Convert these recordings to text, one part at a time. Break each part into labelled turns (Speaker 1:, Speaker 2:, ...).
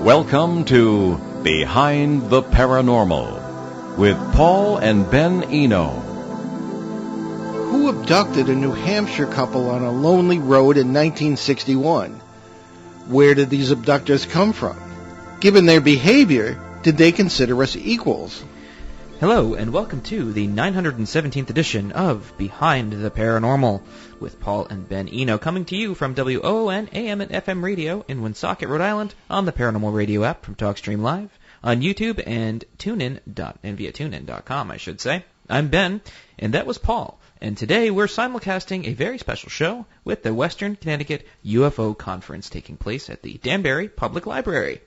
Speaker 1: Welcome to Behind the Paranormal with Paul and Ben Eno.
Speaker 2: Who abducted a New Hampshire couple on a lonely road in 1961? Where did these abductors come from? Given their behavior, did they consider us equals?
Speaker 3: Hello, and welcome to the 917th edition of Behind the Paranormal with Paul and Ben Eno, coming to you from WOON AM and FM radio in Woonsocket, Rhode Island, on the Paranormal Radio app from TalkStream Live, on YouTube, and via TuneIn.com, I should say. I'm Ben, and that was Paul, and today we're simulcasting a very special show with the Western Connecticut UFO Conference taking place at the Danbury Public Library.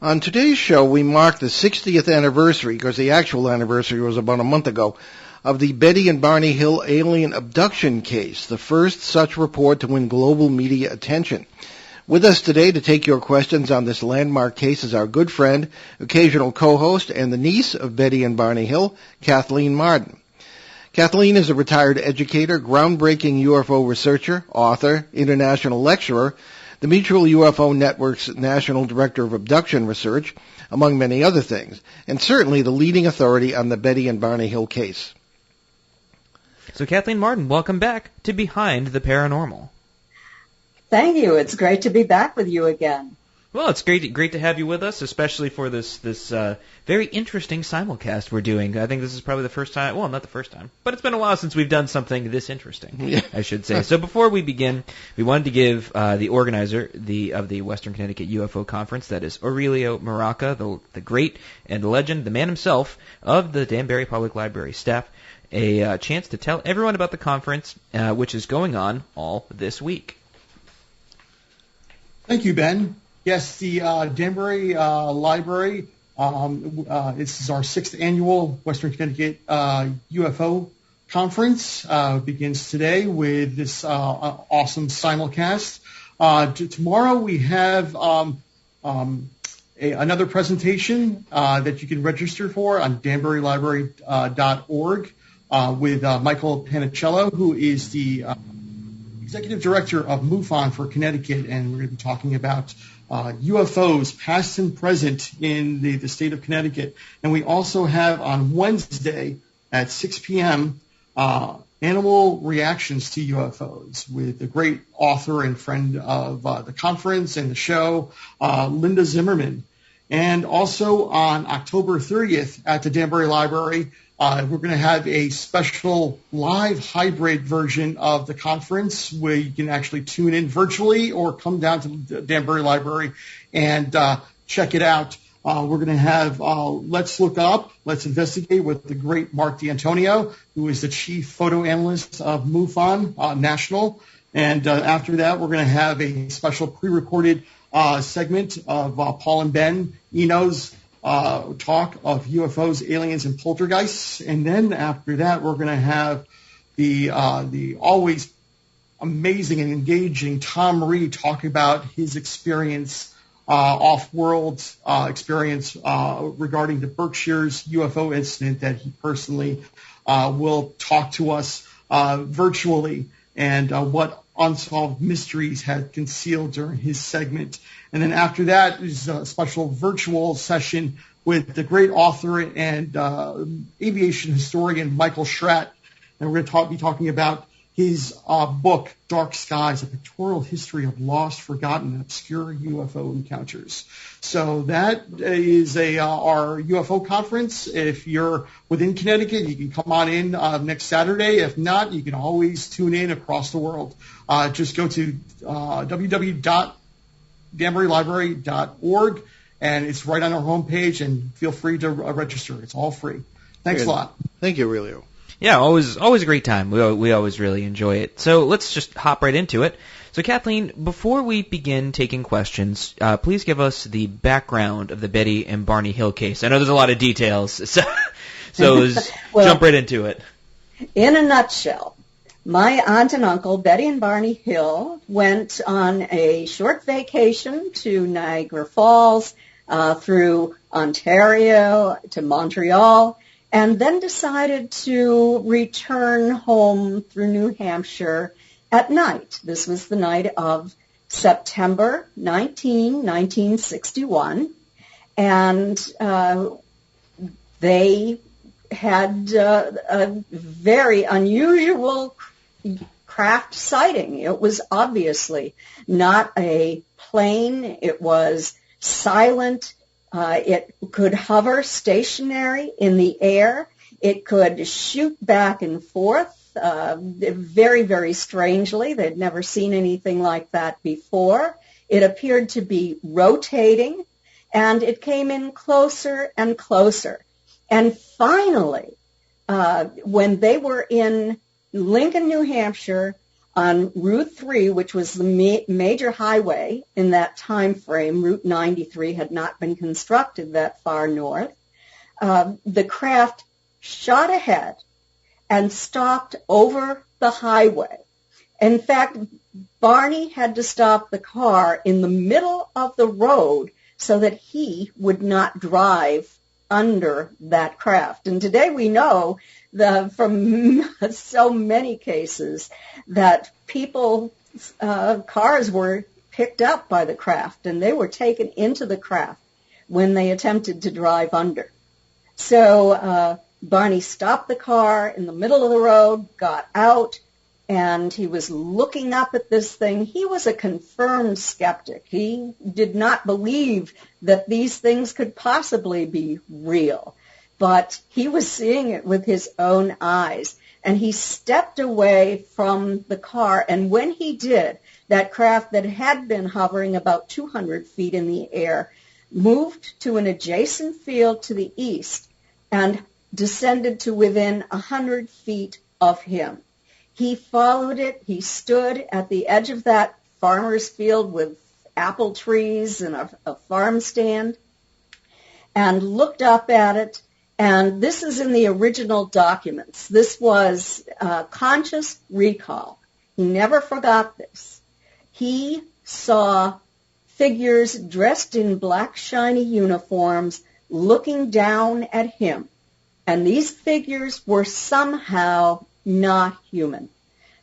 Speaker 2: On today's show, we mark the 60th anniversary, because the actual anniversary was about a month ago, of the Betty and Barney Hill alien abduction case, the first such report to win global media attention. With us today to take your questions on this landmark case is our good friend, occasional co-host, and the niece of Betty and Barney Hill, Kathleen Marden. Kathleen is a retired educator, groundbreaking UFO researcher, author, international lecturer, the Mutual UFO Network's National Director of Abduction Research, among many other things, and certainly the leading authority on the Betty and Barney Hill case.
Speaker 3: So Kathleen Marden, welcome back to Behind the Paranormal.
Speaker 4: Thank you. It's great to be back with you again.
Speaker 3: Well, it's great to have you with us, especially for this very interesting simulcast we're doing. I think this is probably the first time, well, not the first time, but it's been a while since we've done something this interesting, I should say. So before we begin, we wanted to give the organizer of the Western Connecticut UFO Conference, that is Aurelio Maraca, the great and the legend, the man himself of the Danbury Public Library staff, a chance to tell everyone about the conference, which is going on all this week.
Speaker 5: Thank you, Ben. Yes, the Danbury Library, this is our 6th annual Western Connecticut UFO Conference. Begins today with this awesome simulcast. Tomorrow we have another presentation that you can register for on danburylibrary.org with Michael Panicello, who is the Executive Director of MUFON for Connecticut, and we're going to be talking about UFOs, past and present, in the state of Connecticut. And we also have on Wednesday at 6 p.m. Animal Reactions to UFOs with the great author and friend of the conference and the show, Linda Zimmerman. And also on October 30th at the Danbury Library, we're going to have a special live hybrid version of the conference where you can actually tune in virtually or come down to the Danbury Library and check it out. We're going to have Let's Look Up, Let's Investigate with the great Mark D'Antonio, who is the chief photo analyst of MUFON National. And after that, we're going to have a special pre-recorded segment of Paul and Ben Eno's talk of UFOs, aliens, and poltergeists. And then after that, we're going to have the always amazing and engaging Tom Reed talk about his experience, off-world experience regarding the Berkshire's UFO incident that he personally will talk to us virtually, and what unsolved mysteries had concealed during his segment. And then after that is a special virtual session with the great author and aviation historian Michael Schratt. And we're going to be talking about his book, Dark Skies, A Pictorial History of Lost, Forgotten, and Obscure UFO Encounters. So that is our UFO conference. If you're within Connecticut, you can come on in next Saturday. If not, you can always tune in across the world. Just go to www.danburylibrary.org, and it's right on our homepage, and feel free to register. It's all free. Thanks a lot.
Speaker 2: Thank you, Aurelio.
Speaker 3: Yeah, always a great time. We always really enjoy it. So let's just hop right into it. So Kathleen, before we begin taking questions, please give us the background of the Betty and Barney Hill case. I know there's a lot of details, so let's jump right into it.
Speaker 4: In a nutshell, my aunt and uncle, Betty and Barney Hill, went on a short vacation to Niagara Falls, through Ontario to Montreal, and then decided to return home through New Hampshire at night. This was the night of September 1961, and they had a very unusual craft sighting. It was obviously not a plane. It was silent. It could hover stationary in the air. It could shoot back and forth very, very strangely. They'd never seen anything like that before. It appeared to be rotating, and it came in closer and closer. And finally, when they were in Lincoln, New Hampshire, on Route 3, which was the major highway in that time frame, Route 93 had not been constructed that far north, the craft shot ahead and stopped over the highway. In fact, Barney had to stop the car in the middle of the road so that he would not drive under that craft. And today we know from so many cases that cars were picked up by the craft, and they were taken into the craft when they attempted to drive under. So Barney stopped the car in the middle of the road, got out, and he was looking up at this thing. He was a confirmed skeptic. He did not believe that these things could possibly be real, but he was seeing it with his own eyes. And he stepped away from the car, and when he did, that craft that had been hovering about 200 feet in the air moved to an adjacent field to the east and descended to within 100 feet of him. He followed it. He stood at the edge of that farmer's field with apple trees and a farm stand and looked up at it. And this is in the original documents. This was conscious recall. He never forgot this. He saw figures dressed in black, shiny uniforms looking down at him. And these figures were somehow not human.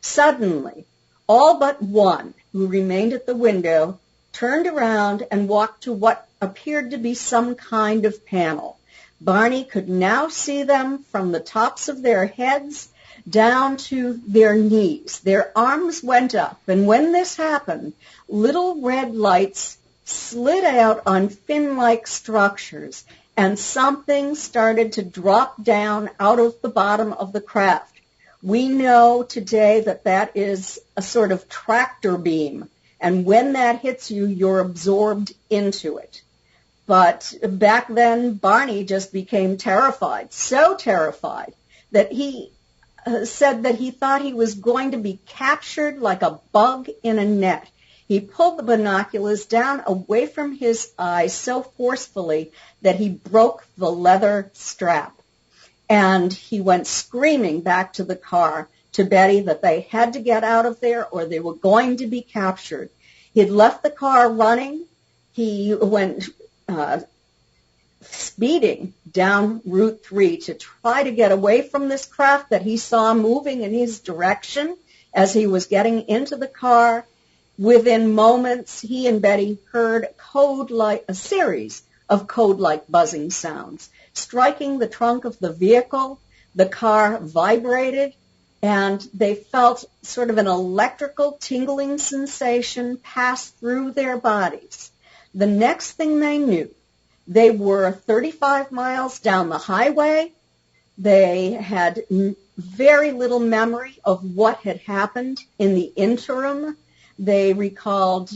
Speaker 4: Suddenly, all but one, who remained at the window, turned around and walked to what appeared to be some kind of panel. Barney could now see them from the tops of their heads down to their knees. Their arms went up, and when this happened, little red lights slid out on fin-like structures, and something started to drop down out of the bottom of the craft. We know today that that is a sort of tractor beam, and when that hits you, you're absorbed into it. But back then, Barney just became terrified, so terrified that he said that he thought he was going to be captured like a bug in a net. He pulled the binoculars down away from his eyes so forcefully that he broke the leather strap. And he went screaming back to the car to Betty that they had to get out of there or they were going to be captured. He had left the car running. He went speeding down Route 3 to try to get away from this craft that he saw moving in his direction as he was getting into the car. Within moments, he and Betty heard a series of code-like buzzing sounds. Striking the trunk of the vehicle, the car vibrated, and they felt sort of an electrical tingling sensation pass through their bodies. The next thing they knew, they were 35 miles down the highway. They had very little memory of what had happened in the interim. They recalled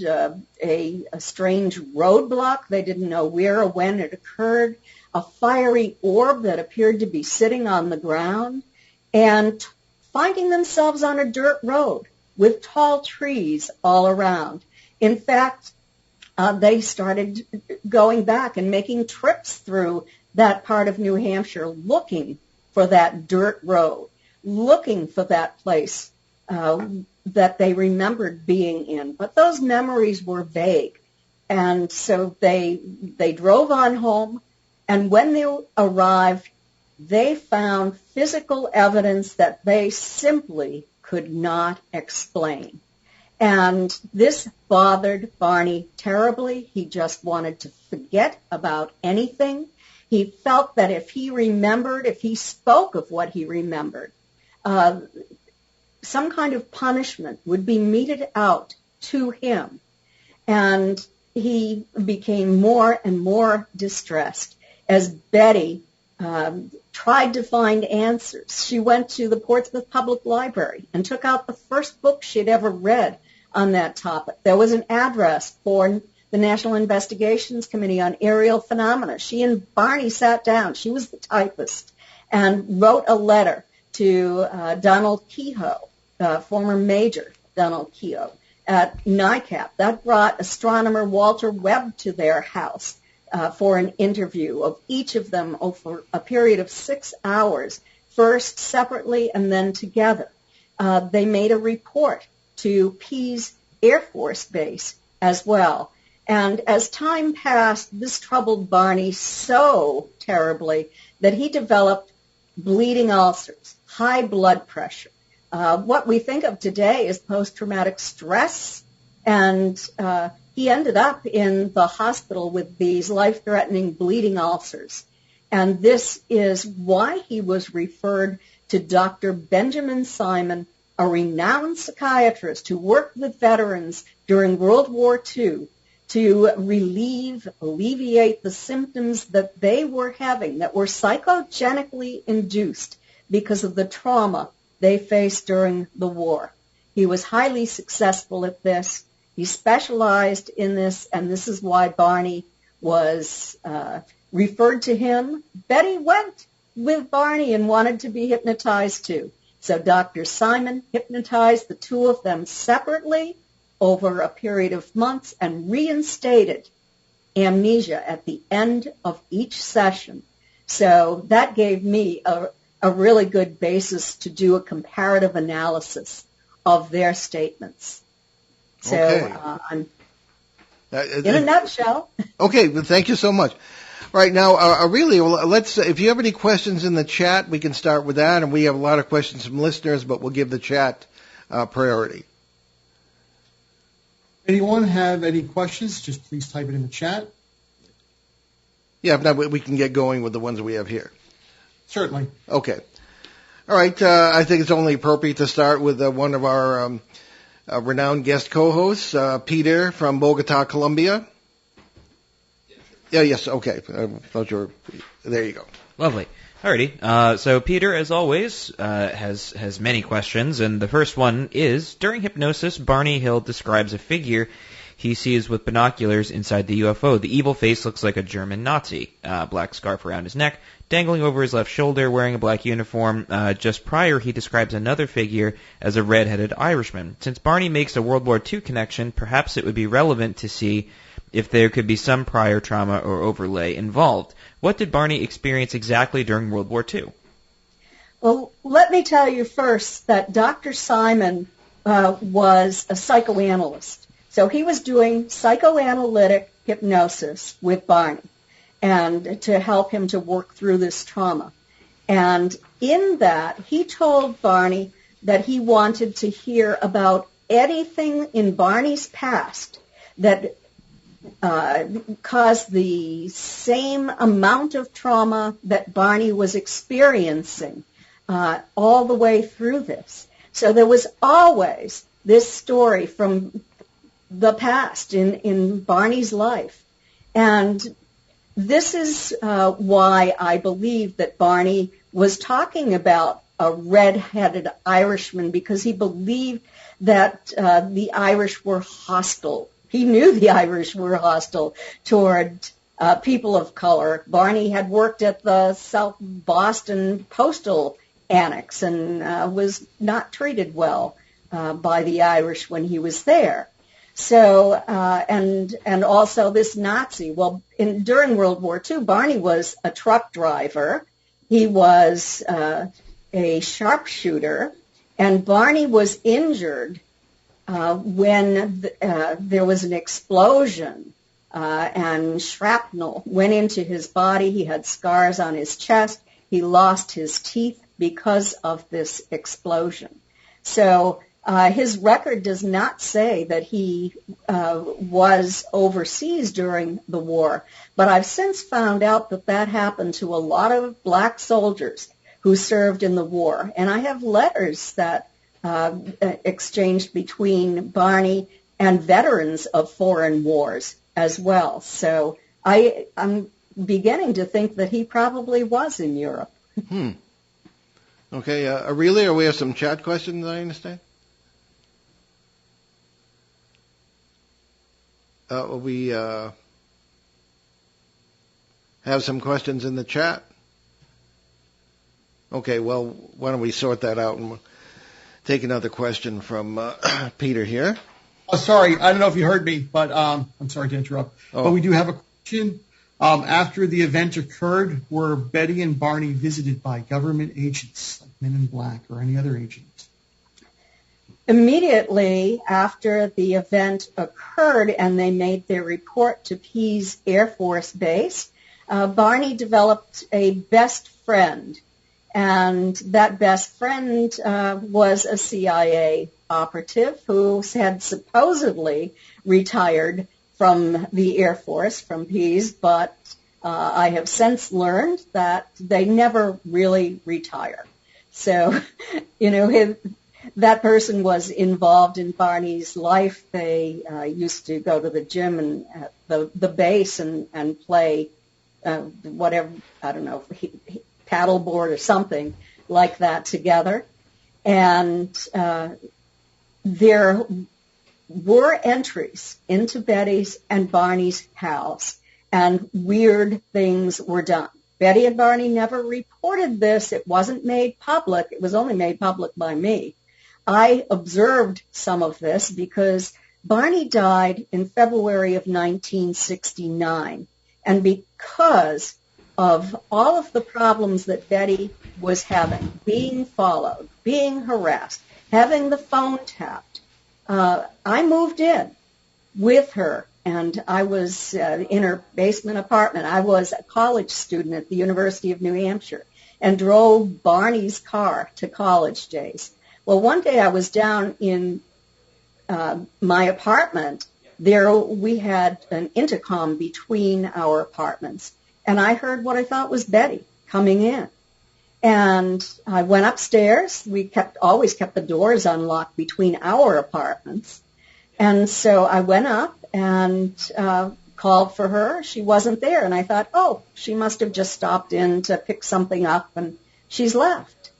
Speaker 4: a strange roadblock. They didn't know where or when it occurred, a fiery orb that appeared to be sitting on the ground, and finding themselves on a dirt road with tall trees all around. In fact, they started going back and making trips through that part of New Hampshire looking for that dirt road, looking for that place that they remembered being in. But those memories were vague. And so they drove on home, and when they arrived, they found physical evidence that they simply could not explain. And this bothered Barney terribly. He just wanted to forget about anything. He felt that if he remembered, if he spoke of what he remembered, some kind of punishment would be meted out to him. And he became more and more distressed as Betty tried to find answers. She went to the Portsmouth Public Library and took out the first book she'd ever read on that topic. There was an address for the National Investigations Committee on Aerial Phenomena. She and Barney sat down. She was the typist, and wrote a letter to Donald Kehoe, former Major Donald Kehoe, at NICAP. That brought astronomer Walter Webb to their house for an interview of each of them over a period of 6 hours, first separately and then together. They made a report to Pease Air Force Base as well. And as time passed, this troubled Barney so terribly that he developed bleeding ulcers, high blood pressure. What we think of today is post-traumatic stress, and he ended up in the hospital with these life-threatening bleeding ulcers. And this is why he was referred to Dr. Benjamin Simon, a renowned psychiatrist who worked with veterans during World War II to alleviate the symptoms that they were having that were psychogenically induced because of the trauma they faced during the war. He was highly successful at this. He specialized in this, and this is why Barney was referred to him. Betty went with Barney and wanted to be hypnotized too. So Dr. Simon hypnotized the two of them separately over a period of months and reinstated amnesia at the end of each session. So that gave me a really good basis to do a comparative analysis of their statements. So I'm in a nutshell.
Speaker 2: Okay, well, thank you so much. Right now, really, let's. If you have any questions in the chat, we can start with that, and we have a lot of questions from listeners, but we'll give the chat priority.
Speaker 5: Anyone have any questions? Just please type it in the chat.
Speaker 2: Yeah, if not, we can get going with the ones we have here.
Speaker 5: Certainly.
Speaker 2: Okay. All right. I think it's only appropriate to start with one of our renowned guest co-hosts, Peter from Bogota, Colombia. Yeah, yes, okay. There you go.
Speaker 3: Lovely. Alrighty. So Peter, as always, has many questions, and the first one is, during hypnosis, Barney Hill describes a figure he sees with binoculars inside the UFO. The evil face looks like a German Nazi. Black scarf around his neck, dangling over his left shoulder, wearing a black uniform. Just prior, he describes another figure as a red-headed Irishman. Since Barney makes a World War II connection, perhaps it would be relevant to see if there could be some prior trauma or overlay involved. What did Barney experience exactly during World War II?
Speaker 4: Well, let me tell you first that Dr. Simon was a psychoanalyst. So he was doing psychoanalytic hypnosis with Barney and to help him to work through this trauma. And in that, he told Barney that he wanted to hear about anything in Barney's past that caused the same amount of trauma that Barney was experiencing all the way through this. So there was always this story from the past in Barney's life. And this is why I believe that Barney was talking about a red-headed Irishman, because he believed that the Irish were hostile. He knew the Irish were hostile toward people of color. Barney had worked at the South Boston Postal Annex and was not treated well by the Irish when he was there. So, and also this Nazi. Well, during World War II, Barney was a truck driver. He was a sharpshooter, and Barney was injured when there was an explosion and shrapnel went into his body. He had scars on his chest. He lost his teeth because of this explosion. So His record does not say that he was overseas during the war, but I've since found out that that happened to a lot of black soldiers who served in the war. And I have letters that exchanged between Barney and veterans of foreign wars as well. So I'm beginning to think that he probably was in Europe.
Speaker 2: Okay, Aurelia, we have some chat questions, I understand? We have some questions in the chat. Okay, well, why don't we sort that out and we'll take another question from Peter here.
Speaker 5: Oh, sorry, I don't know if you heard me, but I'm sorry to interrupt. But we do have a question. After the event occurred, were Betty and Barney visited by government agents, like Men in Black or any other agent?
Speaker 4: Immediately after the event occurred and they made their report to Pease Air Force Base, Barney developed a best friend. And that best friend was a CIA operative who had supposedly retired from the Air Force, from Pease, but I have since learned that they never really retire. So, that person was involved in Barney's life. They used to go to the gym and the base and play whatever, I don't know, paddleboard or something like that together. And there were entries into Betty's and Barney's house, and weird things were done. Betty and Barney never reported this. It wasn't made public. It was only made public by me. I observed some of this because Barney died in February of 1969, and because of all of the problems that Betty was having, being followed, being harassed, having the phone tapped, I moved in with her, and I was in her basement apartment. I was a college student at the University of New Hampshire and drove Barney's car to college days. Well, one day I was down in my apartment. There we had an intercom between our apartments, and I heard what I thought was Betty coming in. And I went upstairs. We always kept the doors unlocked between our apartments. And so I went up and called for her. She wasn't there. And I thought, oh, she must have just stopped in to pick something up, and she's left.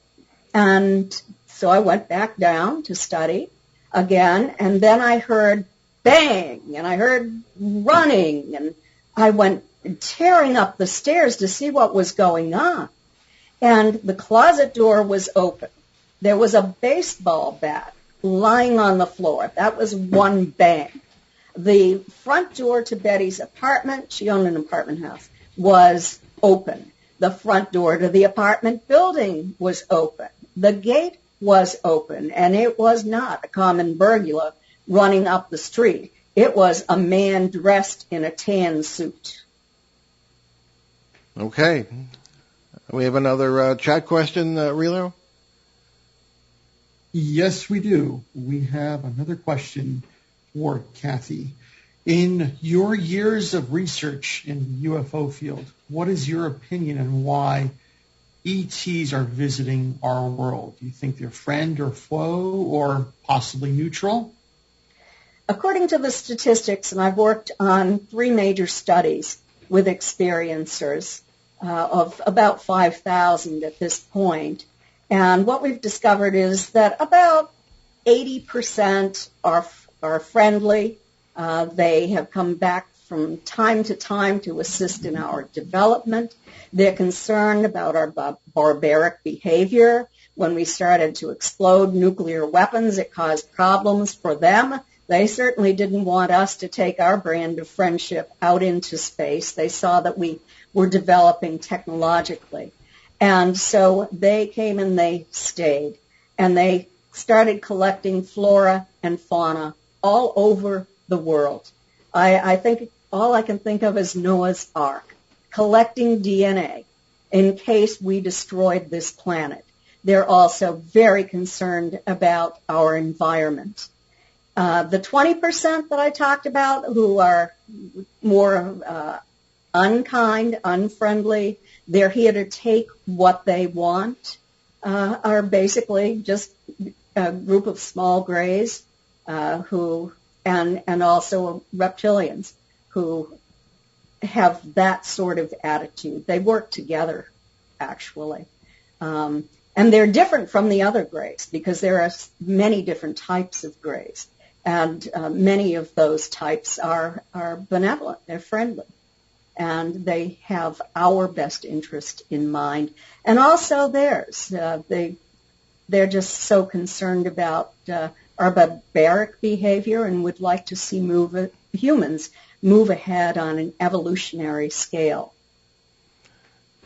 Speaker 4: And so I went back down to study again, and then I heard bang, and I heard running, and I went tearing up the stairs to see what was going on. And the closet door was open. There was a baseball bat lying on the floor. That was one bang. The front door to Betty's apartment, she owned an apartment house, was open. The front door to the apartment building was open. The gate was open, and it was not a common burglar running up the street. It was a man dressed in a tan suit.
Speaker 2: Okay. We have another chat question, Relo?
Speaker 5: Yes, we do. We have another question for Kathy. In your years of research in the UFO field, what is your opinion on why ETs are visiting our world? Do you think they're friend or foe or possibly neutral?
Speaker 4: According to the statistics, and I've worked on 3 major studies with experiencers of about 5,000 at this point, and what we've discovered is that about 80% are friendly. They have come back from time to time to assist in our development. They're concerned about our barbaric behavior. When we started to explode nuclear weapons, it caused problems for them. They certainly didn't want us to take our brand of friendship out into space. They saw that we were developing technologically. And so they came and they stayed. And they started collecting flora and fauna all over the world. I think all I can think of is Noah's Ark, collecting DNA in case we destroyed this planet. they're also very concerned about our environment. The 20% that I talked about who are more unkind, unfriendly, they're here to take what they want, are basically just a group of small grays who, and also reptilians who have that sort of attitude. They work together, actually. And they're different from the other grays because there are many different types of grays. And many of those types are benevolent. They're friendly. And they have our best interest in mind. And also theirs. They're just so concerned about our barbaric behavior and would like to see humans move ahead on an evolutionary scale.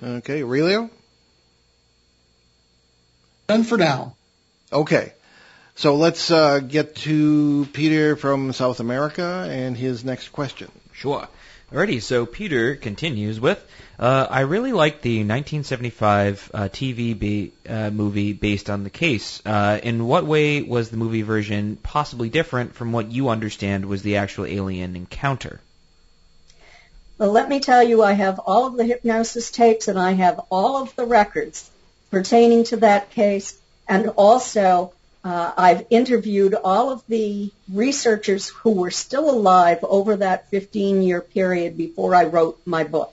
Speaker 2: Okay, Aurelio?
Speaker 5: Done for now.
Speaker 2: Okay. So let's get to Peter from South America and his next question.
Speaker 3: Sure. Alrighty, so Peter continues with, I really liked the 1975 TV movie based on the case. In what way was the movie version possibly different from what you understand was the actual alien encounter?
Speaker 4: Well, let me tell you, I have all of the hypnosis tapes and I have all of the records pertaining to that case, and also I've interviewed all of the researchers who were still alive over that 15-year period before I wrote my book.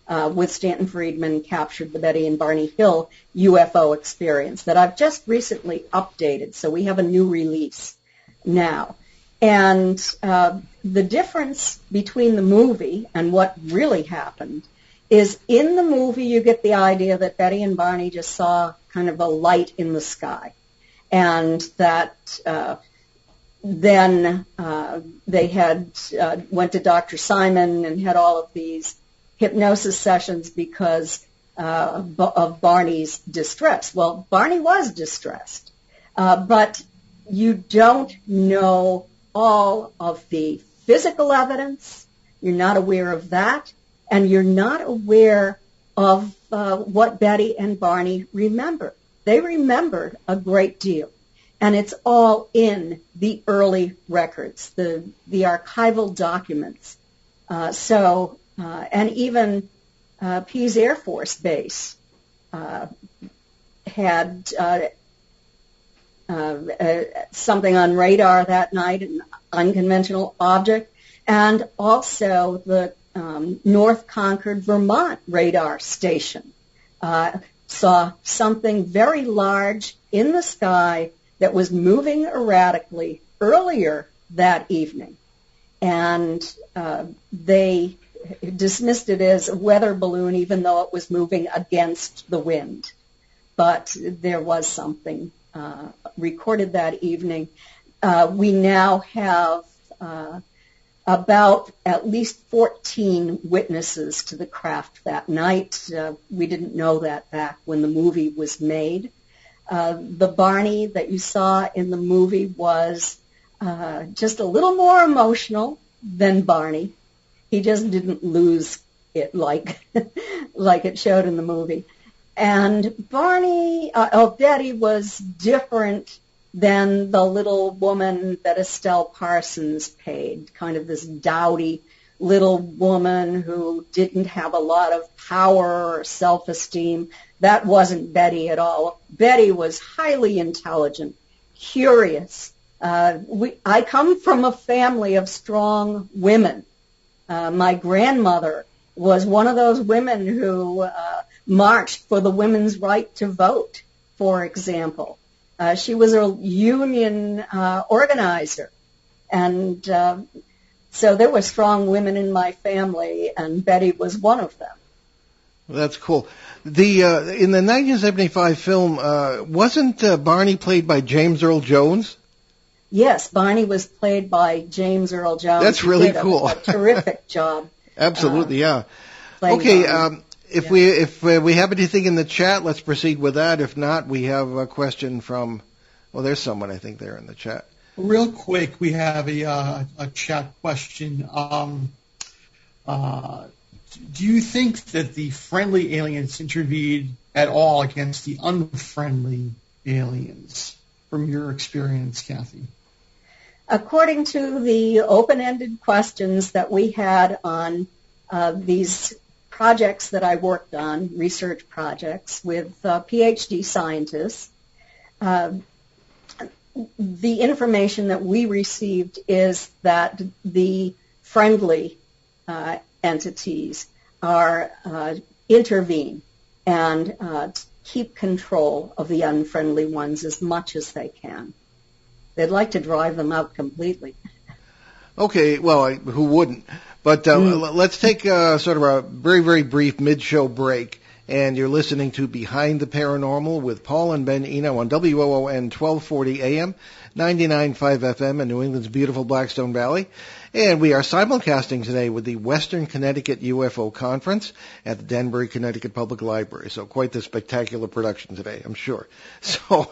Speaker 4: With Stanton Friedman, captured the Betty and Barney Hill UFO experience that I've just recently updated, so we have a new release now. And the difference between the movie and what really happened is in the movie you get the idea that Betty and Barney just saw kind of a light in the sky. And that then they had went to Dr. Simon and had all of these hypnosis sessions because of Barney's distress. Well, Barney was distressed, but you don't know all of the physical evidence. You're not aware of that, and you're not aware of what Betty and Barney remember. They remembered a great deal, and it's all in the early records, the archival documents. And even Pease Air Force Base had something on radar that night, an unconventional object, and also the North Concord, Vermont radar station saw something very large in the sky that was moving erratically earlier that evening. And they dismissed it as a weather balloon, even though it was moving against the wind. But there was something recorded that evening. We now have about at least 14 witnesses to the craft that night. We didn't know that back when the movie was made. The Barney that you saw in the movie was just a little more emotional than Barney. He just didn't lose it like it showed in the movie. And Betty was different than the little woman that Estelle Parsons played, kind of this dowdy little woman who didn't have a lot of power or self-esteem. That wasn't Betty at all. Betty was highly intelligent, curious. I come from a family of strong women. My grandmother was one of those women who marched for the women's right to vote, for example. She was a union organizer, and so there were strong women in my family, and Betty was one of them.
Speaker 2: That's cool. In the 1975 film, wasn't Barney played by James Earl Jones?
Speaker 4: Yes, Barney was played by James Earl Jones.
Speaker 2: That's really cool.
Speaker 4: A terrific job.
Speaker 2: Absolutely, yeah. Okay, if we have anything in the chat, let's proceed with that. If not, we have a question from, well, there's someone I think there in the chat.
Speaker 5: Real quick, we have a chat question. Do you think that the friendly aliens interviewed at all against the unfriendly aliens, from your experience, Kathy?
Speaker 4: According to the open-ended questions that we had on these projects that I worked on, research projects with PhD scientists, the information that we received is that the friendly entities are intervene and keep control of the unfriendly ones as much as they can. They'd like to drive them out completely.
Speaker 2: Okay, well, who wouldn't? But let's take sort of a very, very brief mid-show break. And you're listening to Behind the Paranormal with Paul and Ben Eno on WOON 1240 AM, 99.5 FM in New England's beautiful Blackstone Valley. And we are simulcasting today with the Western Connecticut UFO Conference at the Danbury, Connecticut Public Library. So quite the spectacular production today, I'm sure. So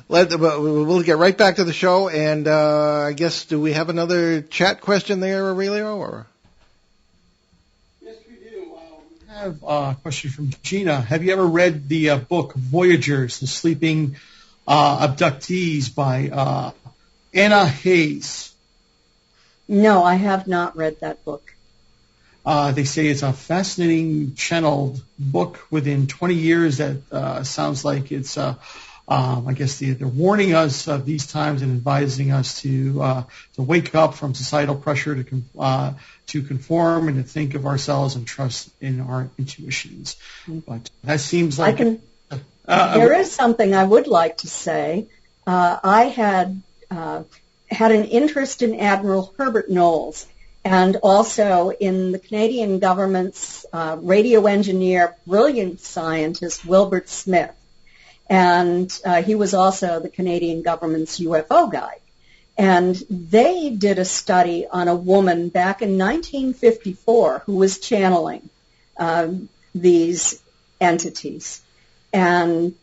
Speaker 2: we'll get right back to the show. And I guess, do we have another chat question there, Aurelio? Or?
Speaker 5: I have a question from Gina. Have you ever read the book Voyagers, the Sleeping Abductees by Anna Hayes?
Speaker 4: No, I have not read that book.
Speaker 5: They say it's a fascinating, channeled book within 20 years that sounds like it's, I guess they're warning us of these times and advising us to wake up from societal pressure to conform and to think of ourselves and trust in our intuitions. But that seems like...
Speaker 4: there is something I would like to say. I had an interest in Admiral Herbert Knowles and also in the Canadian government's radio engineer, brilliant scientist, Wilbert Smith. And he was also the Canadian government's UFO guide. And they did a study on a woman back in 1954 who was channeling these entities. And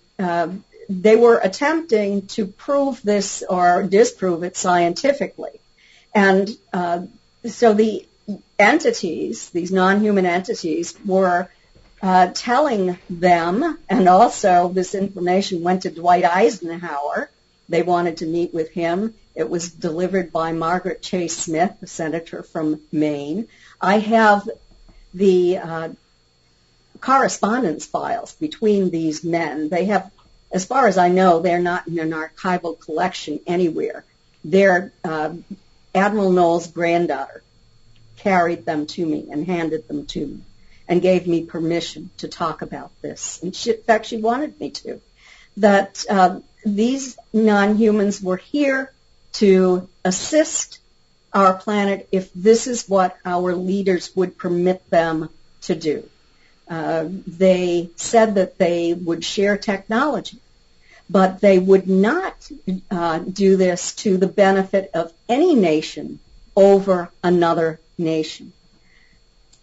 Speaker 4: they were attempting to prove this or disprove it scientifically. And so the entities, these non-human entities, were telling them, and also this information went to Dwight Eisenhower. They wanted to meet with him. It was delivered by Margaret Chase Smith, the senator from Maine. I have the correspondence files between these men. They have, as far as I know, they're not in an archival collection anywhere. Their Admiral Knowles' granddaughter carried them to me and handed them to me and gave me permission to talk about this. And in fact, she wanted me to. That these non-humans were here to assist our planet if this is what our leaders would permit them to do. They said that they would share technology, but they would not do this to the benefit of any nation over another nation.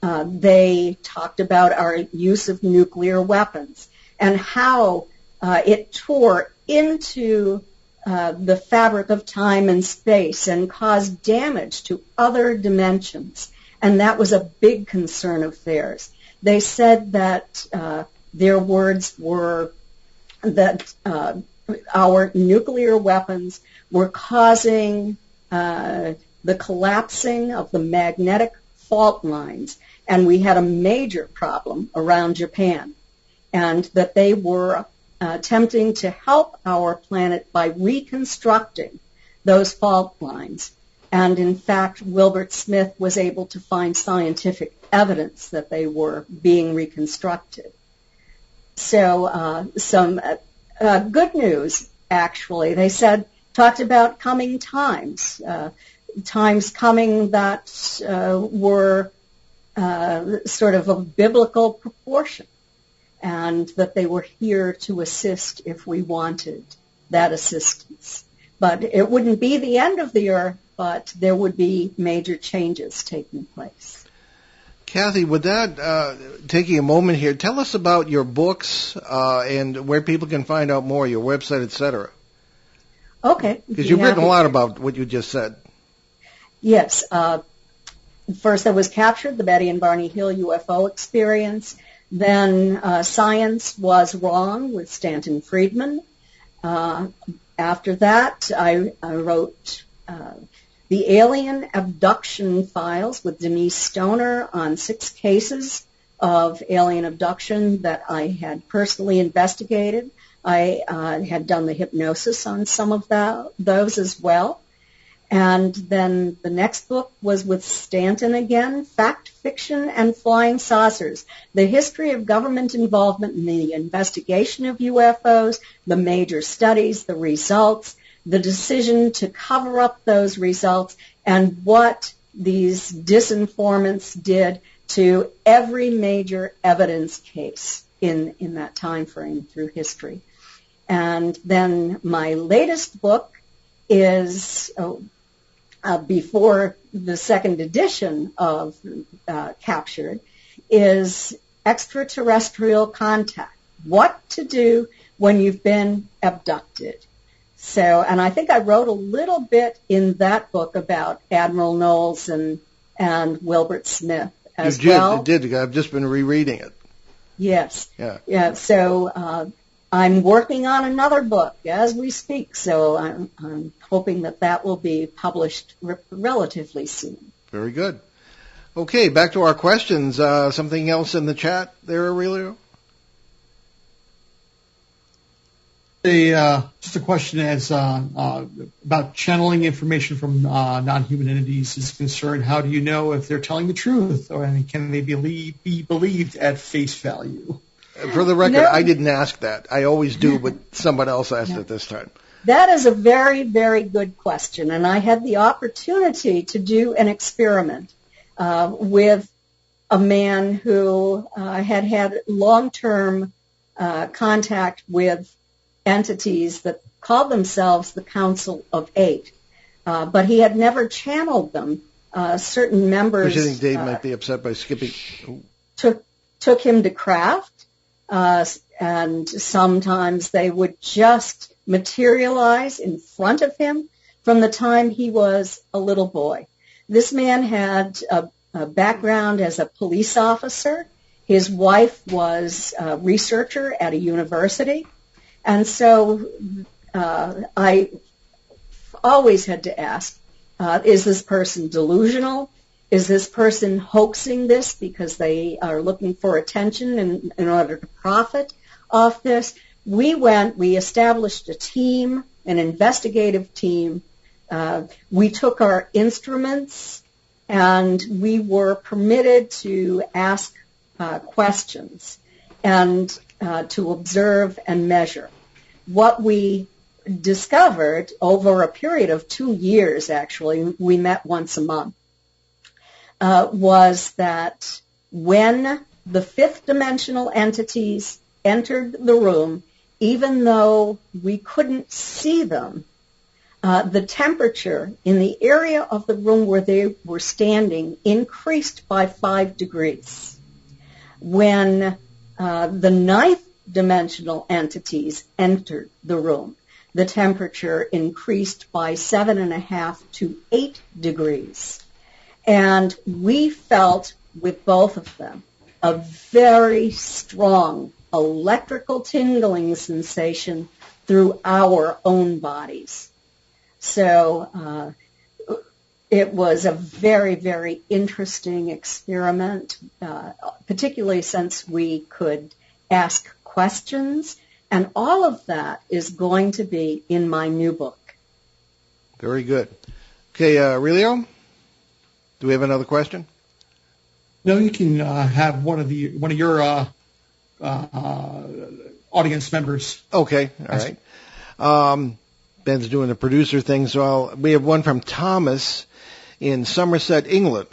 Speaker 4: They talked about our use of nuclear weapons and how it tore into the fabric of time and space and caused damage to other dimensions. And that was a big concern of theirs. They said that their words were that our nuclear weapons were causing the collapsing of the magnetic fault lines, and we had a major problem around Japan, and that they were attempting to help our planet by reconstructing those fault lines. And in fact, Wilbert Smith was able to find scientific evidence that they were being reconstructed. So some good news, actually. They talked about coming times, times coming that were sort of of biblical proportion, and that they were here to assist if we wanted that assistance. But it wouldn't be the end of the earth, but there would be major changes taking place.
Speaker 2: Kathy, with that, taking a moment here, tell us about your books and where people can find out more, your website, etc.
Speaker 4: Okay.
Speaker 2: Because you've written a lot about what you just said.
Speaker 4: Yes. First, I was captured, the Betty and Barney Hill UFO experience. Then Science Was Wrong with Stanton Friedman. After that, I wrote The Alien Abduction Files with Denise Stoner on 6 cases of alien abduction that I had personally investigated. I had done the hypnosis on some of those as well. And then the next book was with Stanton again, Fact, Fiction, and Flying Saucers, the history of government involvement in the investigation of UFOs, the major studies, the results, the decision to cover up those results, and what these disinformants did to every major evidence case in that time frame through history. And then my latest book is, before the second edition of Captured, is Extraterrestrial Contact, What to Do When You've Been Abducted. So, and I think I wrote a little bit in that book about Admiral Knowles and Wilbert Smith as well.
Speaker 2: You did. I've just been rereading it.
Speaker 4: Yes.
Speaker 2: Yeah.
Speaker 4: So I'm working on another book as we speak, so I'm hoping that will be published relatively soon.
Speaker 2: Very good. Okay, back to our questions. Something else in the chat there, Aurelio?
Speaker 5: Just a question as about channeling information from non-human entities is concerned. How do you know if they're telling the truth, or can they be believed at face value?
Speaker 2: For the record, I didn't ask that. I always do, but someone else asked it this time.
Speaker 4: That is a very, very good question, and I had the opportunity to do an experiment with a man who had long-term contact with entities that called themselves the Council of Eight, but he had never channeled them. Certain members...
Speaker 2: I think Dave might be upset by skipping...
Speaker 4: Took him to craft. And sometimes they would just materialize in front of him from the time he was a little boy. This man had a background as a police officer. His wife was a researcher at a university. And so I always had to ask, is this person delusional? Is this person hoaxing this because they are looking for attention in order to profit off this? We established a team, an investigative team. We took our instruments, and we were permitted to ask questions and to observe and measure. What we discovered over a period of 2 years, actually, we met once a month, was that when the fifth dimensional entities entered the room, even though we couldn't see them, the temperature in the area of the room where they were standing increased by 5 degrees. When the ninth dimensional entities entered the room, the temperature increased by 7.5 to 8 degrees. And we felt with both of them a very strong electrical tingling sensation through our own bodies. So it was a very, very interesting experiment, particularly since we could ask questions. And all of that is going to be in my new book.
Speaker 2: Very good. Okay, Aurelio? Do we have another question?
Speaker 5: No, you can have one of your audience members.
Speaker 2: Okay, all right. Ben's doing the producer thing, so we have one from Thomas in Somerset, England.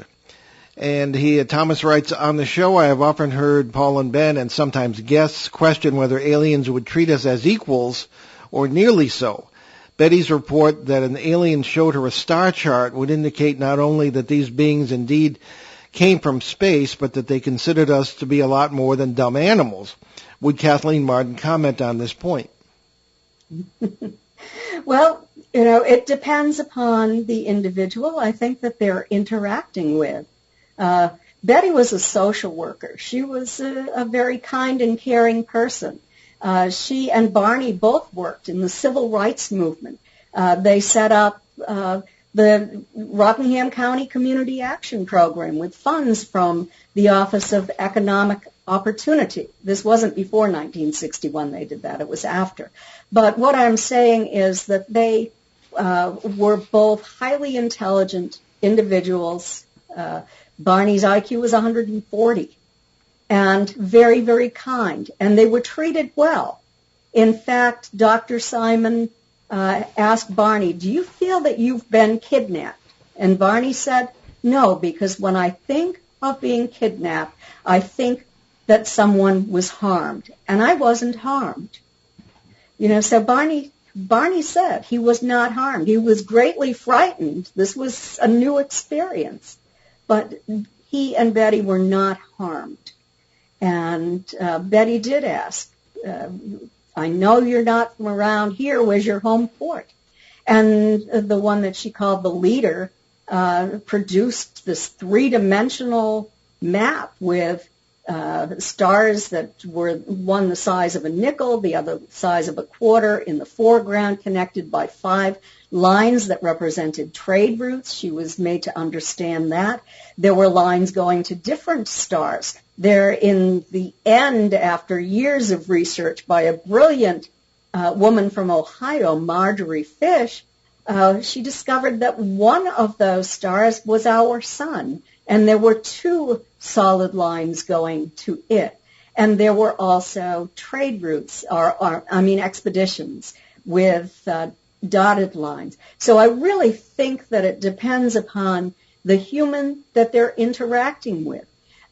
Speaker 2: And Thomas writes, on the show I have often heard Paul and Ben and sometimes guests question whether aliens would treat us as equals or nearly so. Betty's report that an alien showed her a star chart would indicate not only that these beings indeed came from space, but that they considered us to be a lot more than dumb animals. Would Kathleen Marden comment on this point?
Speaker 4: Well, it depends upon the individual, I think, that they're interacting with. Betty was a social worker. She was a very kind and caring person. She and Barney both worked in the civil rights movement. They set up the Rockingham County Community Action Program with funds from the Office of Economic Opportunity. This wasn't before 1961 they did that. It was after. But what I'm saying is that they were both highly intelligent individuals. Barney's IQ was 140, and very, very kind, and they were treated well. In fact, Dr. Simon asked Barney, "Do you feel that you've been kidnapped?" And Barney said, "No, because when I think of being kidnapped, I think that someone was harmed, and I wasn't harmed." So Barney said he was not harmed. He was greatly frightened. This was a new experience. But he and Betty were not harmed. And Betty did ask, "I know you're not from around here. Where's your home port?" And the one that she called the leader produced this three-dimensional map with stars that were one the size of a nickel, the other the size of a quarter, in the foreground, connected by 5 lines that represented trade routes. She was made to understand that. There were lines going to different stars. There, in the end, after years of research by a brilliant woman from Ohio, Marjorie Fish, she discovered that one of those stars was our sun, and there were 2 solid lines going to it. And there were also trade routes, expeditions with dotted lines. So I really think that it depends upon the human that they're interacting with.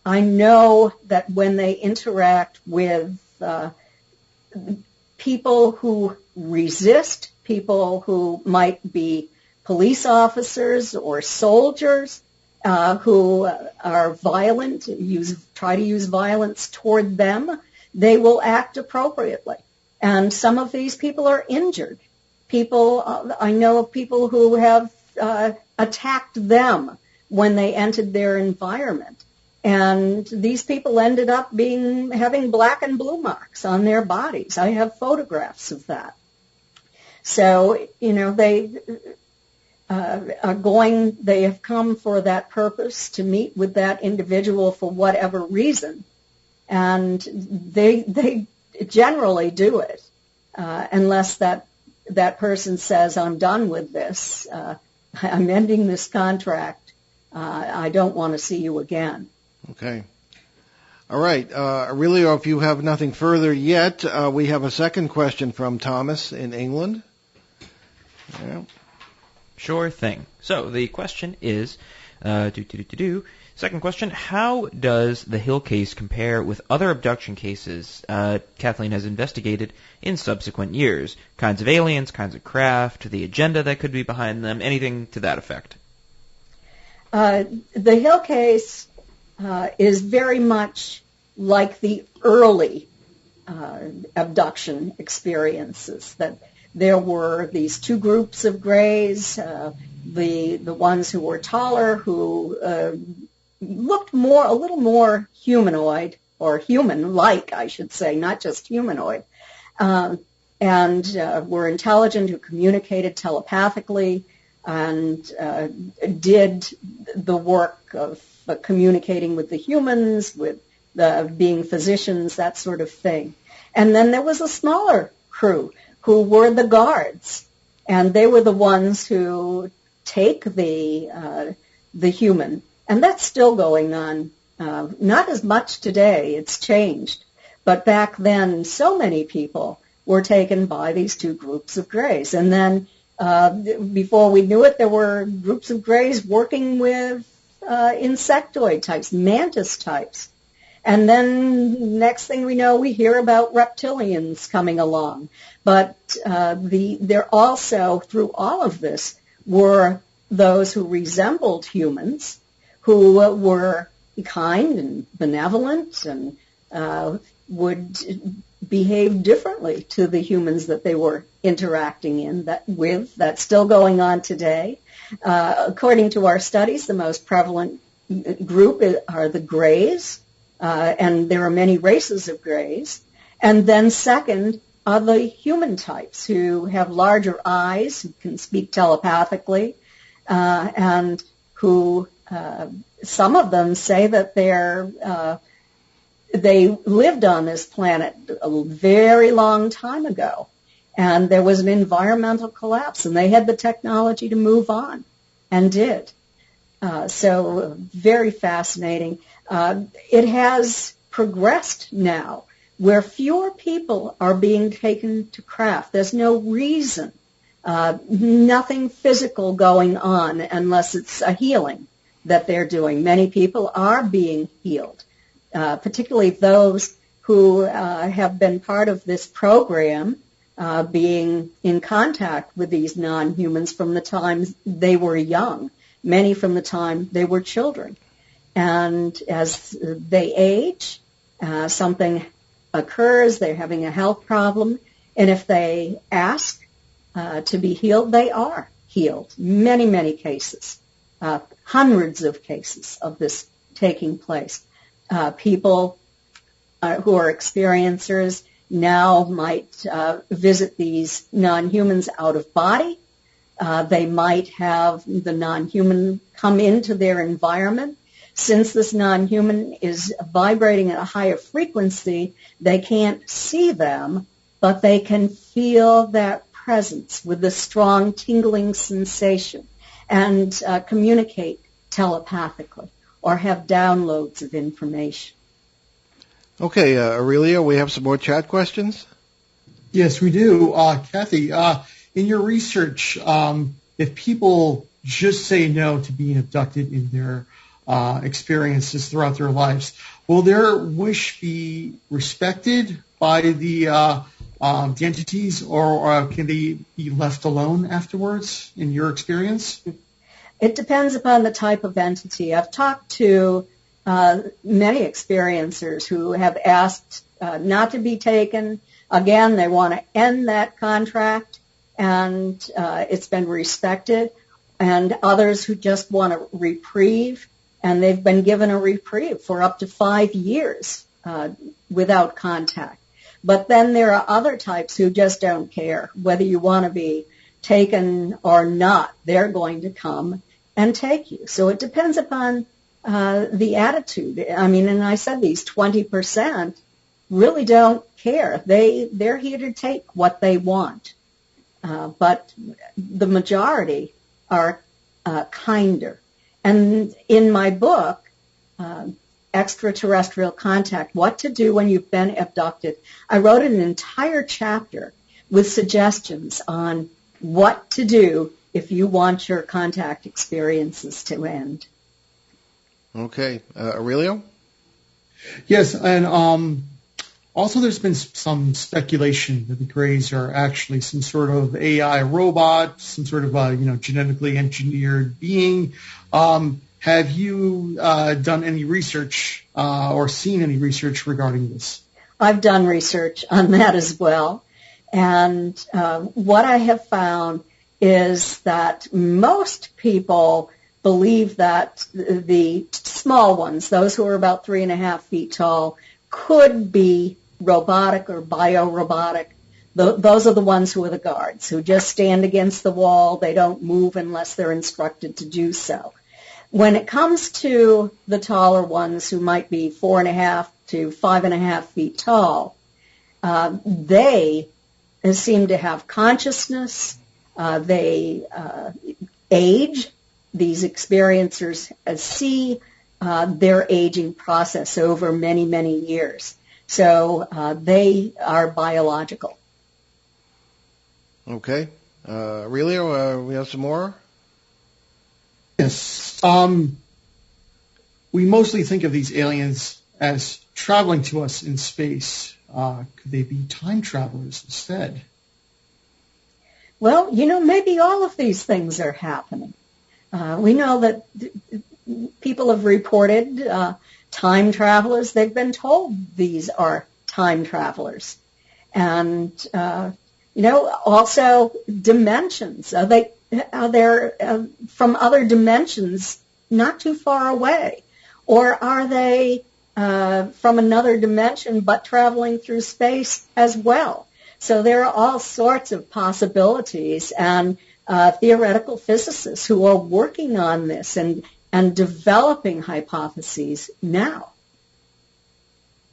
Speaker 4: I know that when they interact with people who resist, people who might be police officers or soldiers who are violent, try to use violence toward them, they will act appropriately. And some of these people are injured. I know of people who have attacked them when they entered their environment. And these people ended up having black and blue marks on their bodies. I have photographs of that. So, they they have come for that purpose, to meet with that individual for whatever reason. And they generally do it, unless that person says, "I'm done with this. I'm ending this contract. I don't want to see you again."
Speaker 2: Okay. All right. Aurelio, if you have nothing further yet, we have a second question from Thomas in England. Yeah.
Speaker 3: Sure thing. So the question is, second question, how does the Hill case compare with other abduction cases Kathleen has investigated in subsequent years? Kinds of aliens, kinds of craft, the agenda that could be behind them, anything to that effect?
Speaker 4: The Hill case is very much like the early abduction experiences, that there were these 2 groups of grays, the ones who were taller, who looked a little more humanoid, or human-like, I should say, not just humanoid, and were intelligent, who communicated telepathically, and did the work of communicating with the humans, with being physicians, that sort of thing. And then there was a smaller crew who were the guards, and they were the ones who take the human. And that's still going on. Not as much today. It's changed. But back then, so many people were taken by these 2 groups of grays. And then before we knew it, there were groups of grays working with insectoid types, mantis types. And then next thing we know, we hear about reptilians coming along. But there also, through all of this, were those who resembled humans, who were kind and benevolent and would behave differently to the humans that they were interacting with. That's still going on today. According to our studies, the most prevalent group are the Greys, and there are many races of Greys. And then second are the human types who have larger eyes, who can speak telepathically, and who some of them say that they lived on this planet a very long time ago, and there was an environmental collapse, and they had the technology to move on, and did. So very fascinating. It has progressed now where fewer people are being taken to craft. There's no reason, nothing physical going on unless it's a healing that they're doing. Many people are being healed, particularly those who have been part of this program, being in contact with these non-humans from the time they were young, many from the time they were children. And as they age, something occurs, they're having a health problem, and if they ask to be healed, they are healed. Many, many cases, hundreds of cases of this taking place. People who are experiencers now might visit these non-humans out of body. They might have the non-human come into their environment. Since this non-human is vibrating at a higher frequency, they can't see them, but they can feel that presence with the strong tingling sensation and communicate telepathically or have downloads of information.
Speaker 2: Okay, Aurelia, we have some more chat questions?
Speaker 5: Yes, we do. Kathy, in your research, if people just say no to being abducted in their experiences throughout their lives, will their wish be respected by the entities, or can they be left alone afterwards, in your experience?
Speaker 4: It depends upon the type of entity. I've talked to many experiencers who have asked not to be taken. Again, they want to end that contract, and it's been respected. And others who just want a reprieve, and they've been given a reprieve for up to 5 years without contact. But then there are other types who just don't care whether you want to be taken or not. They're going to come and take you. So it depends upon the attitude. I mean, and I said these 20% really don't care. They're here to take what they want. But the majority are kinder. And in my book, Extraterrestrial Contact, What to Do When You've Been Abducted, I wrote an entire chapter with suggestions on what to do if you want your contact experiences to end.
Speaker 2: Okay. Aurelio?
Speaker 5: Yes, and also there's been some speculation that the Greys are actually some sort of AI robot, some sort of genetically engineered being. Have you done any research or seen any research regarding this?
Speaker 4: I've done research on that as well. And what I have found is that most people believe that the small ones, those who are about 3.5 feet tall, could be robotic or bio-robotic. Those are the ones who are the guards, who just stand against the wall. They don't move unless they're instructed to do so. When it comes to the taller ones, who might be 4.5 to 5.5 feet tall, they seem to have consciousness. They age. These experiencers see their aging process over many, many years. So they are biological.
Speaker 2: Okay. Aurelio, we have some more?
Speaker 5: Yes. We mostly think of these aliens as traveling to us in space. Could they be time travelers instead?
Speaker 4: Well, maybe all of these things are happening. We know that people have reported time travelers. They've been told these are time travelers. And, also dimensions. Are they from other dimensions not too far away? Or are they from another dimension but traveling through space as well? So there are all sorts of possibilities, and theoretical physicists who are working on this and developing hypotheses now.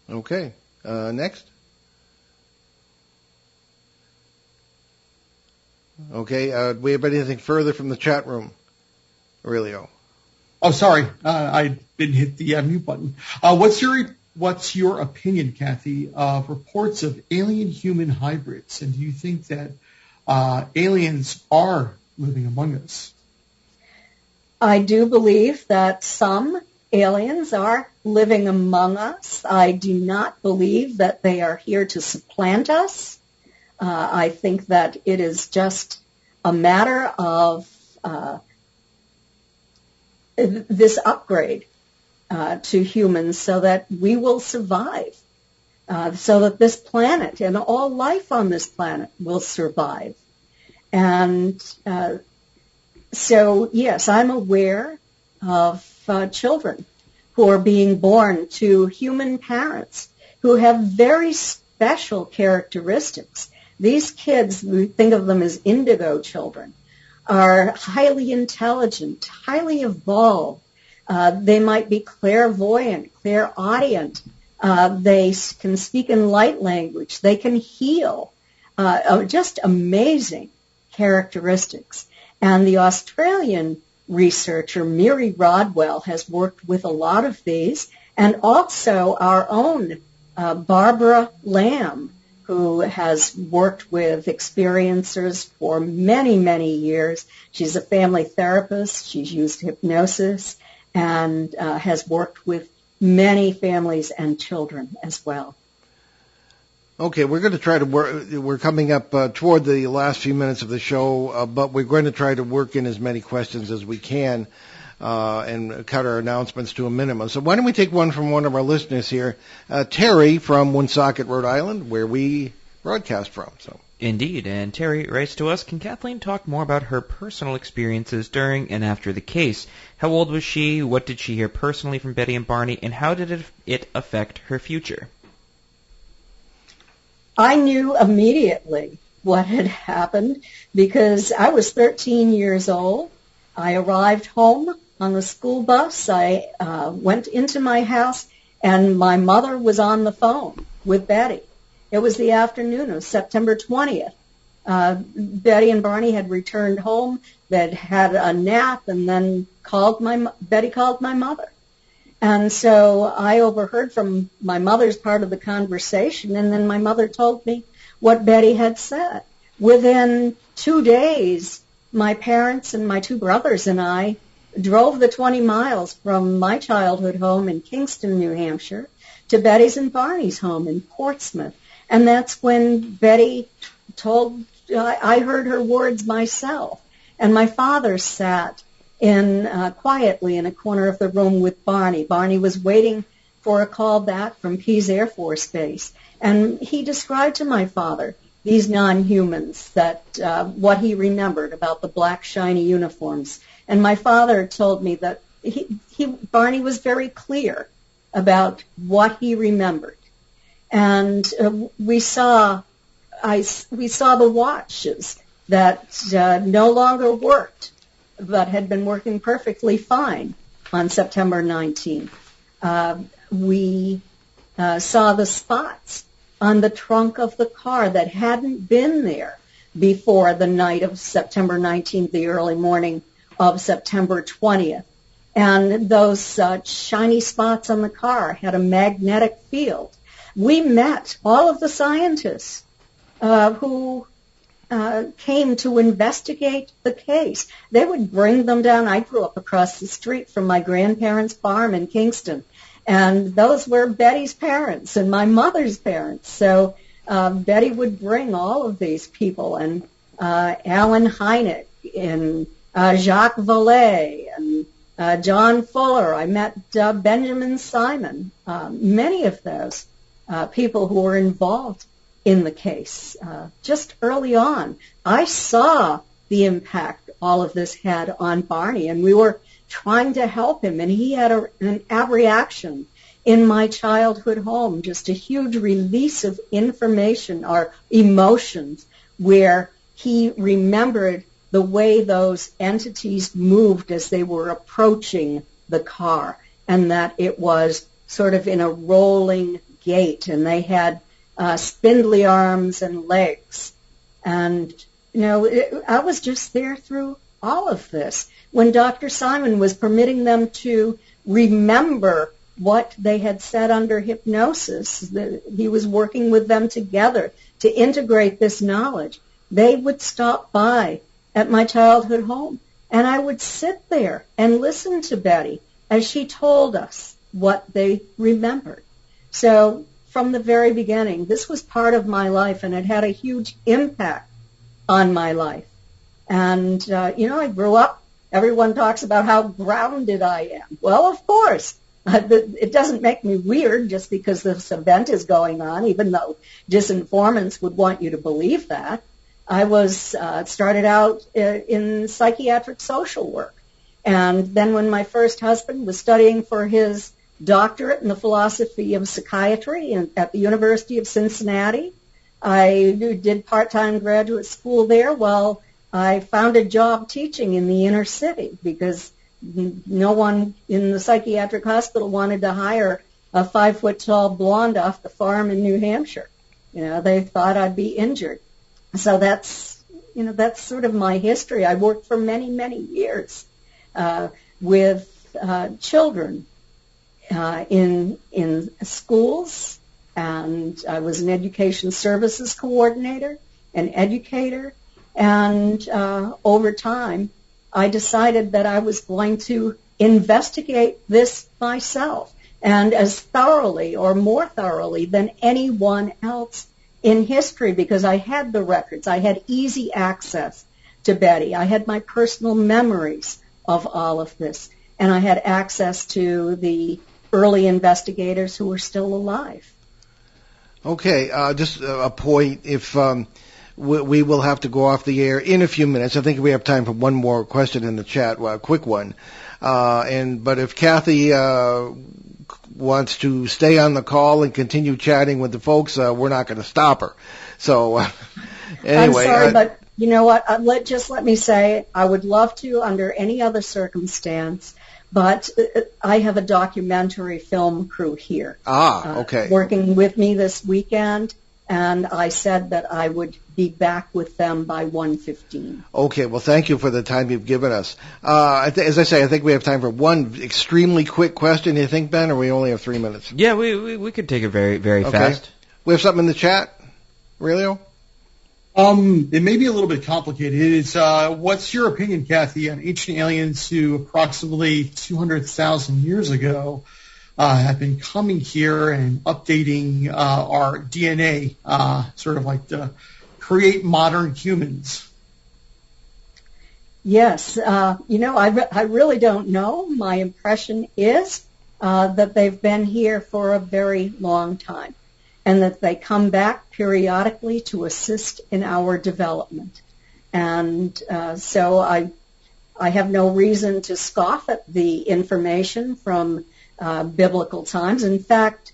Speaker 2: Okay. Next. Okay. Do we have anything further from the chat room, Aurelio?
Speaker 5: Oh, sorry, I didn't hit the mute button. What's your opinion, Kathy, of reports of alien-human hybrids? And do you think that aliens are living among us?
Speaker 4: I do believe that some aliens are living among us. I do not believe that they are here to supplant us. I think that it is just a matter of this upgrade to humans so that we will survive, so that this planet and all life on this planet will survive. And so, yes, I'm aware of children who are being born to human parents who have very special characteristics. These kids, we think of them as indigo children, are highly intelligent, highly evolved. They might be clairvoyant, clairaudient. They can speak in light language. They can heal. Just amazing characteristics. And the Australian researcher, Miri Rodwell, has worked with a lot of these, and also our own Barbara Lamb, who has worked with experiencers for many, many years. She's a family therapist. She's used hypnosis and has worked with many families and children as well.
Speaker 2: Okay, we're going to try to work. We're coming up toward the last few minutes of the show, but we're going to try to work in as many questions as we can and cut our announcements to a minimum. So why don't we take one from one of our listeners here, Terry from Woonsocket, Rhode Island, where we broadcast from. So.
Speaker 3: Indeed, and Terry writes to us, can Kathleen talk more about her personal experiences during and after the case? How old was she? What did she hear personally from Betty and Barney? And how did it affect her future?
Speaker 4: I knew immediately what had happened because I was 13 years old. I arrived home on the school bus. I went into my house, and my mother was on the phone with Betty. It was the afternoon of September 20th. Betty and Barney had returned home. They'd had a nap, and then Betty called my mother. And so I overheard from my mother's part of the conversation, and then my mother told me what Betty had said. Within 2 days, my parents and my two brothers and I drove the 20 miles from my childhood home in Kingston, New Hampshire, to Betty's and Barney's home in Portsmouth. And that's when Betty I heard her words myself. And my father sat quietly in a corner of the room with Barney. Barney was waiting for a call back from Pease Air Force Base. And he described to my father these non-humans, that what he remembered about the black shiny uniforms. And my father told me that Barney was very clear about what he remembered. And we saw the watches that no longer worked, but had been working perfectly fine on September 19th. We saw the spots on the trunk of the car that hadn't been there before the night of September 19th, the early morning of September 20th. And those shiny spots on the car had a magnetic field. We met all of the scientists who came to investigate the case. They would bring them down. I grew up across the street from my grandparents' farm in Kingston, and those were Betty's parents and my mother's parents. So Betty would bring all of these people, and Alan Hynek and Jacques Vallée and John Fuller. I met Benjamin Simon, many of those people who were involved in the case. Just early on, I saw the impact all of this had on Barney, and we were trying to help him, and he had an abreaction in my childhood home, just a huge release of information or emotions where he remembered the way those entities moved as they were approaching the car, and that it was sort of in a rolling gait, and they had spindly arms and legs. And, I was just there through all of this. When Dr. Simon was permitting them to remember what they had said under hypnosis, he was working with them together to integrate this knowledge. They would stop by at my childhood home, and I would sit there and listen to Betty as she told us what they remembered. So from the very beginning, this was part of my life, and it had a huge impact on my life. And, I grew up, everyone talks about how grounded I am. Well, of course. It doesn't make me weird just because this event is going on, even though disinformants would want you to believe that. I started out in psychiatric social work. And then when my first husband was studying for his doctorate in the philosophy of psychiatry at the University of Cincinnati, I did part-time graduate school there while I found a job teaching in the inner city because no one in the psychiatric hospital wanted to hire a 5-foot-tall blonde off the farm in New Hampshire. They thought I'd be injured. So that's sort of my history. I worked for many, many years with children in schools, and I was an education services coordinator, an educator, and over time I decided that I was going to investigate this myself, and as thoroughly or more thoroughly than anyone else in history, because I had the records. I had easy access to Betty. I had my personal memories of all of this, and I had access to the early investigators who were still alive. Okay,
Speaker 2: just a point. If we will have to go off the air in a few minutes. I think we have time for one more question in the chat, a quick one. But if Kathy wants to stay on the call and continue chatting with the folks, we're not going to stop her. So anyway,
Speaker 4: I'm sorry, but you know what? Let me say, I would love to under any other circumstance. But I have a documentary film crew here.
Speaker 2: Okay.
Speaker 4: Working with me this weekend, and I said that I would be back with them by 1:15.
Speaker 2: Okay, well, thank you for the time you've given us. As I say, I think we have time for one extremely quick question, you think, Ben, or we only have 3 minutes?
Speaker 3: Yeah, we could take it very, very fast.
Speaker 2: We have something in the chat, Aurelio?
Speaker 5: It may be a little bit complicated. It's what's your opinion, Kathy, on ancient aliens who approximately 200,000 years ago have been coming here and updating our DNA, sort of like to create modern humans?
Speaker 4: Yes. I really don't know. My impression is that they've been here for a very long time, and that they come back periodically to assist in our development. And so I have no reason to scoff at the information from biblical times. In fact,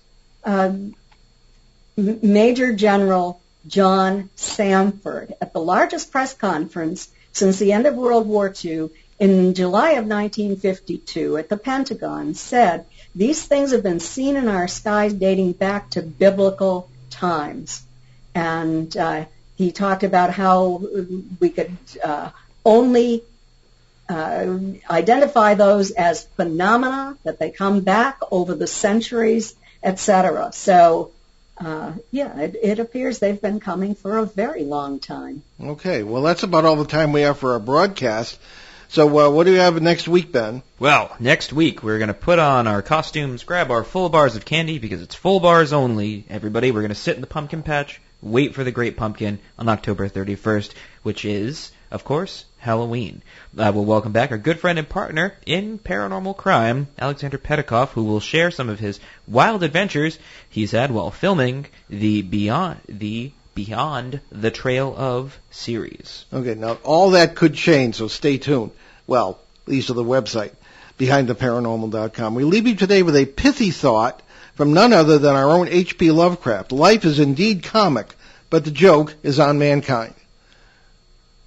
Speaker 4: Major General John Samford, at the largest press conference since the end of World War II, in July of 1952 at the Pentagon, said, "These things have been seen in our skies dating back to biblical times." And he talked about how we could only identify those as phenomena, that they come back over the centuries, etc. So, it appears they've been coming for a very long time.
Speaker 2: Okay, well, that's about all the time we have for our broadcast. So what do we have next week, Ben?
Speaker 3: Well, next week we're going to put on our costumes, grab our full bars of candy, because it's full bars only, everybody. We're going to sit in the pumpkin patch, wait for the Great Pumpkin on October 31st, which is, of course, Halloween. We'll welcome back our good friend and partner in paranormal crime, Alexander Petikoff, who will share some of his wild adventures he's had while filming the Beyond the Trail of series.
Speaker 2: Okay, now all that could change, so stay tuned. Well, at least to the website, behindtheparanormal.com. We leave you today with a pithy thought from none other than our own H.P. Lovecraft. Life is indeed comic, but the joke is on mankind.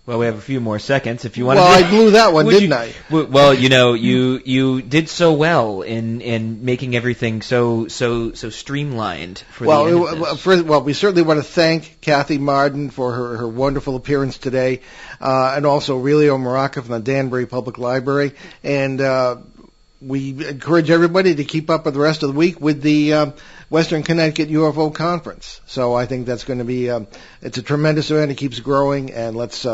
Speaker 3: Well, we have a few more seconds if you want to.
Speaker 2: Well, I blew that one, didn't I?
Speaker 3: Well, you did so well in making everything so streamlined for the end of this.
Speaker 2: We certainly want to thank Kathleen Marden for her wonderful appearance today, and also Relio Maraca from the Danbury Public Library. And we encourage everybody to keep up with the rest of the week with the Western Connecticut UFO Conference. So I think that's going to be it's a tremendous event. It keeps growing, and let's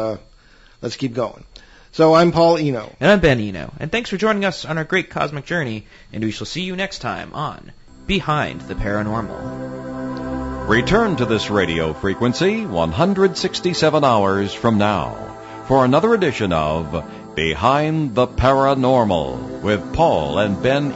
Speaker 2: keep going. So I'm Paul Eno.
Speaker 3: And I'm Ben Eno. And thanks for joining us on our great cosmic journey. And we shall see you next time on Behind the Paranormal.
Speaker 1: Return to this radio frequency 167 hours from now for another edition of Behind the Paranormal with Paul and Ben